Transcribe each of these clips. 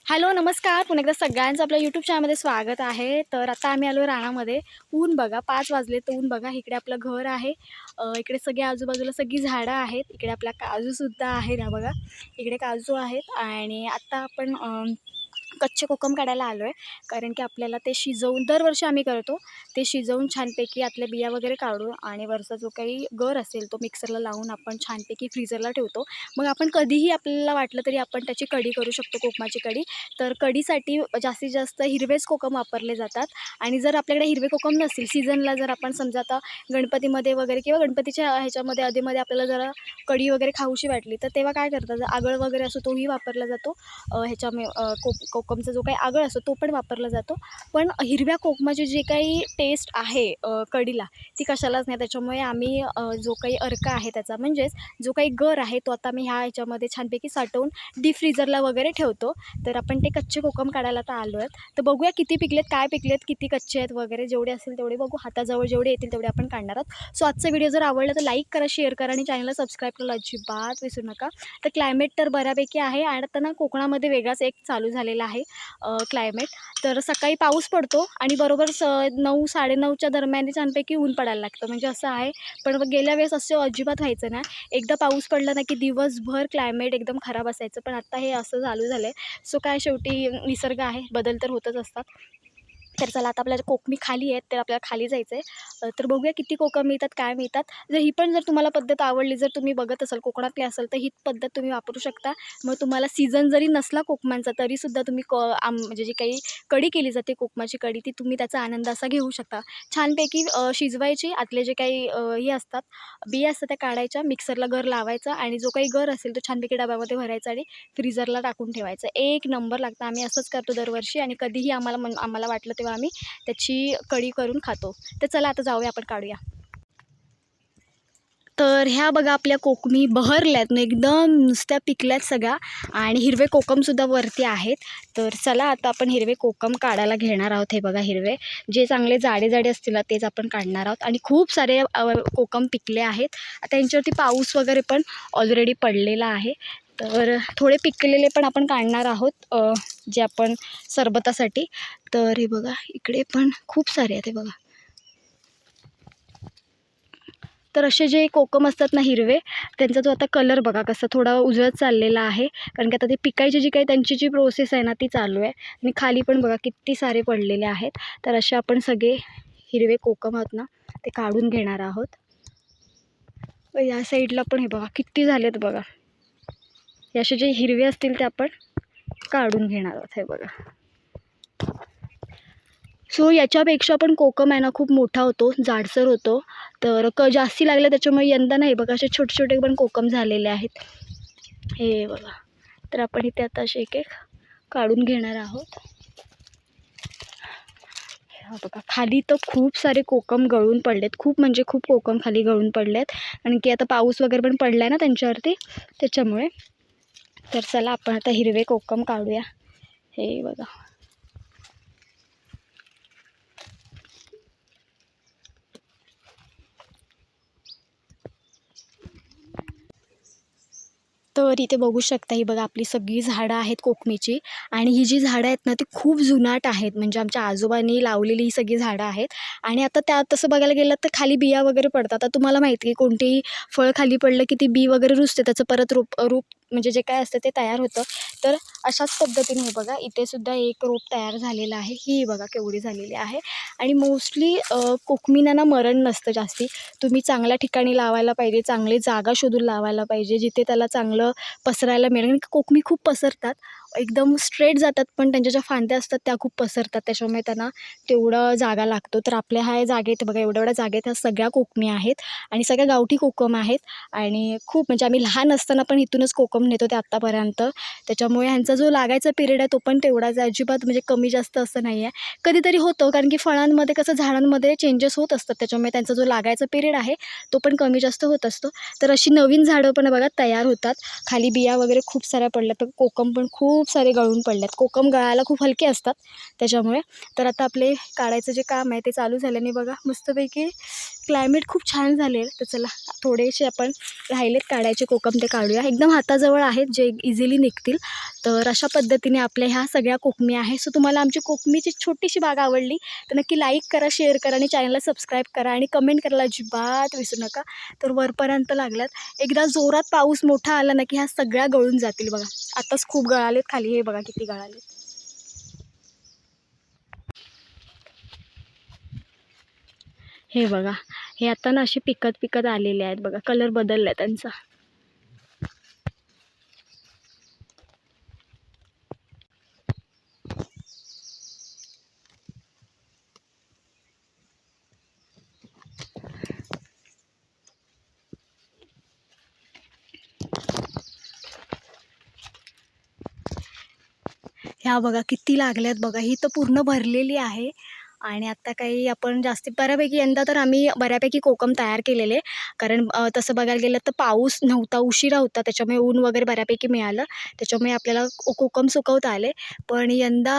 Hello नमस्कार, पुन्हा एकदा सगळ्यांचं आपल्या यूट्यूब चॅनलमध्ये स्वागत आहे. तर आता आम्ही आलो रानामध्ये. ऊन बघा 5 वाजले तर ऊन बघा. इकडे आपलं घर आहे. इकडे सगळे आजूबाजूला सगळी झाडं आहेत. इकडे आपला काजूसुद्धा आहेत. हा बघा इकडे काजू आहेत. आणि आत्ता आपण कच्चे कोकम काढायला आलो आहे. कारण की आपल्याला ते शिजवून दरवर्षी आम्ही करतो. ते शिजवून छानपैकी आतल्या बिया वगैरे काढून आणि वरचा जो काही गर असेल तो मिक्सरला लावून आपण छानपैकी फ्रीजरला ठेवतो. मग आपण कधीही आपल्याला वाटलं तरी आपण त्याची कढी करू शकतो, कोकमाची कढी. तर कढीसाठी जास्तीत जास्त हिरवेच कोकम वापरले जातात. आणि जर आपल्याकडे हिरवे कोकम नसतील सीझनला, जर आपण समजा आता गणपतीमध्ये वगैरे किंवा गणपतीच्या ह्याच्यामध्ये आधीमध्ये आपल्याला जरा कढी वगैरे खाऊशी वाटली तर तेव्हा काय करतात, जर आगळ वगैरे असतो तोही वापरला जातो. कोकमचा जो काही आगळ असतो तो पण वापरला जातो. पण हिरव्या कोकमाची जी काही टेस्ट आहे कढीला, ती कशालाच नाही. त्याच्यामुळे आम्ही जो काही अर्क आहे त्याचा, म्हणजेच जो काही गर आहे तो आता मी ह्या ह्याच्यामध्ये छानपैकी साठवून डीप फ्रीजरला वगैरे ठेवतो. तर आपण ते कच्चे कोकम काढायला आता आलो आहेत. तर बघूया किती पिकलेत, काय पिकलेत, किती कच्चे आहेत वगैरे. जेवढे असेल तेवढे बघू, हाताजवळ जेवढे येतील तेवढे आपण काढणार आहोत. सो आजचा व्हिडिओ जर आवडला तर लाईक करा, शेअर करा आणि चॅनलला सबस्क्राईब करायला अजिबात विसरू नका. तर क्लायमेट तर बऱ्यापैकी आहे आणि आता ना कोकणामध्ये वेगळाच एक चालू झालेला आहे क्लायमेट. तर सकाळी पाऊस पडतो आणि बरोबर 9 9:30च्या दरम्यान छानपैकी ऊन पडायला लागतं, म्हणजे असं आहे. पण गेल्या वेळेस असं अजिबात व्हायचं ना, एकदा पाऊस पडला ना की दिवसभर क्लायमेट एकदम खराब असायचं. पण आता हे असं चालू झालं आहे. सो काय, शेवटी निसर्ग आहे, बदल तर होतच असतात. तर चला आता आपल्याला कोकमी खाली आहेत, तर आपल्याला खाली जायचं आहे. तर बघूया किती कोकम मिळतात, काय मिळतात. जर तुम्हाला पद्धत आवडली, जर तुम्ही बघत असाल कोकणातली असाल तर ही पद्धत तुम्ही वापरू शकता. मग तुम्हाला सीझन जरी नसला कोकमांचा तरीसुद्धा तुम्ही म्हणजे जी काही कढी केली जाते कोकमाची कढी, ती तुम्ही त्याचा आनंद असा घेऊ शकता. छानपैकी शिजवायची, आतले जे काही हे असतात बिया असतात त्या काढायच्या, मिक्सरला गर लावायचा आणि जो काही गर असेल तो छानपैकी डब्यामध्ये भरायचा आणि फ्रीजरला टाकून ठेवायचं. एक नंबर लागतं. आम्ही असंच करतो दरवर्षी आणि कधीही आम्हाला वाटलं तेव्हा आम्ही त्याची कढी करून खातो. तर चला आता जाऊया, आपण काढूया. तर ह्या बघा आपल्या कोकमी बहरल्यात ना, एकदम नुसत्या पिकल्यात सगळ्या आणि हिरवे कोकमसुद्धा वरती आहेत. तर चला आता आपण हिरवे कोकम काढायला घेणार आहोत. हे बघा हिरवे, जे चांगले जाडे जाडे असतील ना तेच आपण काढणार आहोत. आणि खूप सारे कोकम पिकले आहेत. आता यांच्यावरती पाऊस वगैरे पण ऑलरेडी पडलेला आहे. तर थोडे पिकलेले पण आपण काढणार आहोत, जे आपण सरबतासाठी. तर हे बघा इकडे पण खूप सारे आहेत, हे बघा. तर असे जे कोकम असतात ना हिरवे, त्यांचा जो आता कलर बघा कसा थोडा उजळत चाललेला आहे. कारण की आता ते पिकायची जी काही त्यांची जी प्रोसेस आहे ना ती चालू आहे. आणि खाली पण बघा किती सारे पडलेले आहेत. तर असे आपण सगळे हिरवे कोकम आहोत ना ते काढून घेणार आहोत. या साईडला पण हे बघा किती झालेत बघा. हे असे जे हिरवे असतील ते आपण काढून घेणार आहोत, हे बघा. सो याच्यापेक्षा पण कोकम आहे ना खूप मोठा होतो, जाडसर होतो. तर जास्ती लागले त्याच्यामुळे यंदा नाही बघा असे छोटे छोटे पण कोकम झालेले आहेत, हे बघा. तर आपण इथे आता असे एक एक काढून घेणार आहोत. हा बघा खाली तर खूप सारे कोकम गळून पडलेत, खूप म्हणजे खूप कोकम खाली गळून पडलेत. आणि की आता पाऊस वगैरे पण पडला आहे ना त्यांच्यावरती, त्याच्यामुळे. तर चला आपण आता हिरवे कोकम काढूया, हे बघा. तर इथे बघू शकता, ही बघा आपली सगळी झाडं आहेत कोकमीची. आणि ही जी झाडं आहेत ना ती खूप जुनाट आहेत, म्हणजे आमच्या आजोबांनी लावलेली ही सगळी झाडं आहेत. आणि आता त्या तसं बघायला गेलं तर खाली बिया वगैरे पडतात. आता तुम्हाला माहिती आहे कोणतेही फळ खाली पडलं की ती बी वगैरे रुजते, त्याचं परत रूप म्हणजे जे काय असतं ते तयार होतं. तर अशाच पद्धतीने हे बघा इथे सुद्धा एक रोप तयार झालेलं आहे. ही बघा केवढी झालेली आहे. आणि मोस्टली कोकमींना मरण नसतं जास्ती. तुम्ही चांगल्या ठिकाणी लावायला पाहिजे, चांगली जागा शोधून लावायला पाहिजे जिथे त्याला चांगलं पसरायला मिळेल. कारण कोकमी खूप पसरतात, एकदम स्ट्रेट जातात, पण त्यांच्या ज्या फांद्या असतात त्या खूप पसरतात, त्याच्यामुळे त्यांना तेवढं जागा लागतो. तर आपल्या ह्या जागेत बघा एवढ्या एवढ्या जागेत ह्या सगळ्या कोकमी आहेत आणि सगळ्या गावठी कोकम आहेत. आणि खूप म्हणजे आम्ही लहान असताना पण इथूनच कोकम नेतो ते आत्तापर्यंत. त्याच्यामुळे ह्यांचा जो लागायचा पिरियड आहे तो पण तेवढाच आहे, अजिबात म्हणजे कमी जास्त असं नाही आहे. कधीतरी होतं कारण की फळांमध्ये कसं झाडांमध्ये चेंजेस होत असतात, त्याच्यामुळे त्यांचा जो लागायचा पिरियड आहे तो पण कमी जास्त होत असतो. तर अशी नवीन झाडं पण बघा तयार होतात. खाली बिया वगैरे खूप साऱ्या पडल्या, तर कोकम पण खूप सारे गळून पडल्यात. कोकम गळायला खूप हलके असतात त्याच्यामुळे. तर आता आपले काढायचं जे काम आहे ते चालू झाल्याने बघा मस्तपैकी क्लायमेट खूप छान झाले. तर चला थोडेसे आपण राहिलेत काढायचे कोकम ते काढूया. एकदम हाताजवळ आहेत जे इझिली निघतील. तर अशा पद्धतीने आपल्या ह्या सगळ्या कोकमी आहे. सो तुम्हाला आमची कोकमीची छोटीशी बाग आवडली तर नक्की लाईक करा, शेअर करा आणि चॅनलला सबस्क्राईब करा आणि कमेंट करायला अजिबात विसरू नका. तर वरपर्यंत लागल्यात. एकदा जोरात पाऊस मोठा आला ना की ह्या सगळ्या गळून जातील बघा. आताच खूप गळालेत खाली, हे बघा किती गळालेत. हे बघा, हे आता ना असे पिकत पिकत आलेले आहेत बघा, कलर बदलला त्यांचा. ह्या बघा किती लागल्यात बघा. ही तर पूर्ण भरलेली आहे. आणि आता काही आपण जास्ती बऱ्यापैकी यंदा तर आम्ही बऱ्यापैकी कोकम तयार केलेले. कारण तसं बघायला गेलं तर पाऊस नव्हता, उशिरा होता. त्याच्यामुळे ऊन वगैरे बऱ्यापैकी मिळालं. त्याच्यामुळे आपल्याला कोकम सुकवता आले. पण यंदा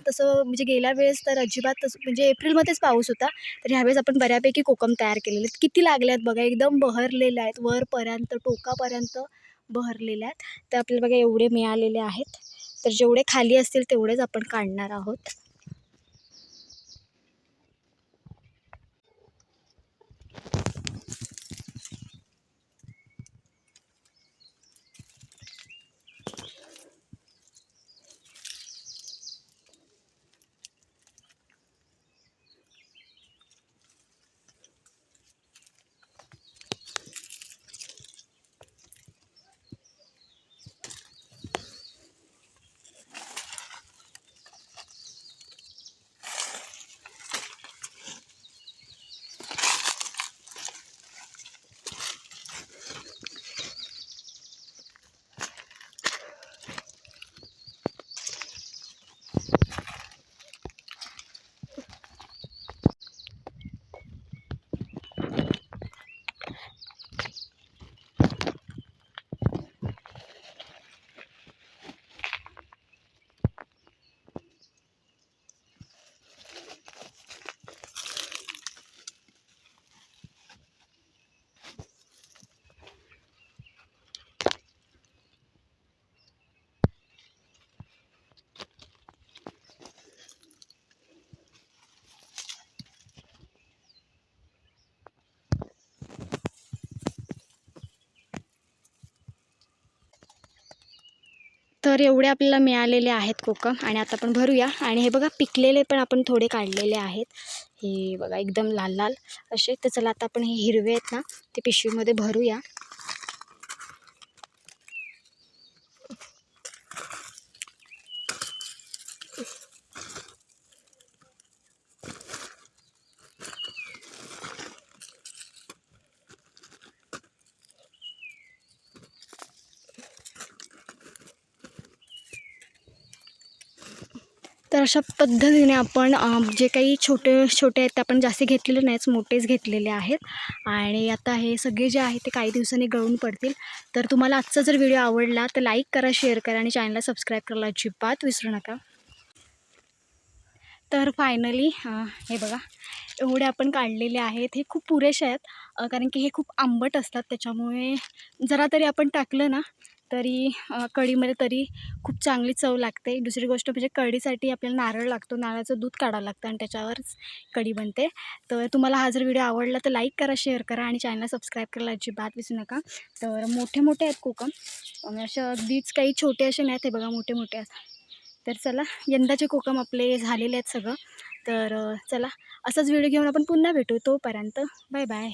तसं म्हणजे गेल्या वेळेस तर अजिबात तसं म्हणजे एप्रिलमध्येच पाऊस होता. तर ह्यावेळेस आपण बऱ्यापैकी कोकम तयार केलेले आहेत. किती लागले आहेत बघा, एकदम बहरलेले आहेत. वरपर्यंत टोकापर्यंत बहरलेले आहेत. तर आपल्याला बघा एवढे मिळालेले आहेत. तर जेवढे खाली असतील तेवढेच आपण काढणार आहोत. तर एवढे आपल्याला मिळालेले आहेत कोकम. आणि आता आपण भरूया. आणि हे बघा पिकलेले पण आपण थोडे काढलेले आहेत. हे बघा एकदम लाल लाल असे. तर चला आता आपण हे हिरवे आहेत ना ते पिशवीमध्ये भरूया. तर अशा पद्धतीने आपण जे काही छोटे छोटे आहेत ते आपण जास्त घेतलेले नाहीत, मोठेच घेतलेले आहेत. आणि आता हे सगळे जे आहे ते काही दिवसांनी गळून पडतील. तर तुम्हाला आजचा जर व्हिडिओ आवडला तर लाईक करा, शेअर करा आणि चॅनलला सबस्क्राईब करायला अजिबात विसरू नका. तर फायनली हे बघा एवढे आपण काढलेले आहेत. हे खूप पुरेसे आहेत. कारण की हे खूप आंबट असतात. त्याच्यामुळे जरा तरी आपण टाकलं ना तरी कढीमध्ये तरी खूप चांगली चव लागते. दुसरी गोष्ट म्हणजे कढीसाठी आपल्याला नारळ लागतो. नारळाचं दूध काढावं लागतं आणि त्याच्यावरच कढी बनते. तर तुम्हाला हा जर व्हिडिओ आवडला तर लाईक करा, शेअर करा आणि चॅनलला सबस्क्राईब करायला अजिबात विसरू नका. तर मोठे मोठे आहेत कोकम. असे अगदीच काही छोटे असे नाहीत. हे बघा मोठे मोठे आहेत. तर चला यंदाचे कोकम आपले झालेले आहेत सगळं. तर चला असाच व्हिडिओ घेऊन आपण पुन्हा भेटू. तोपर्यंत बाय बाय.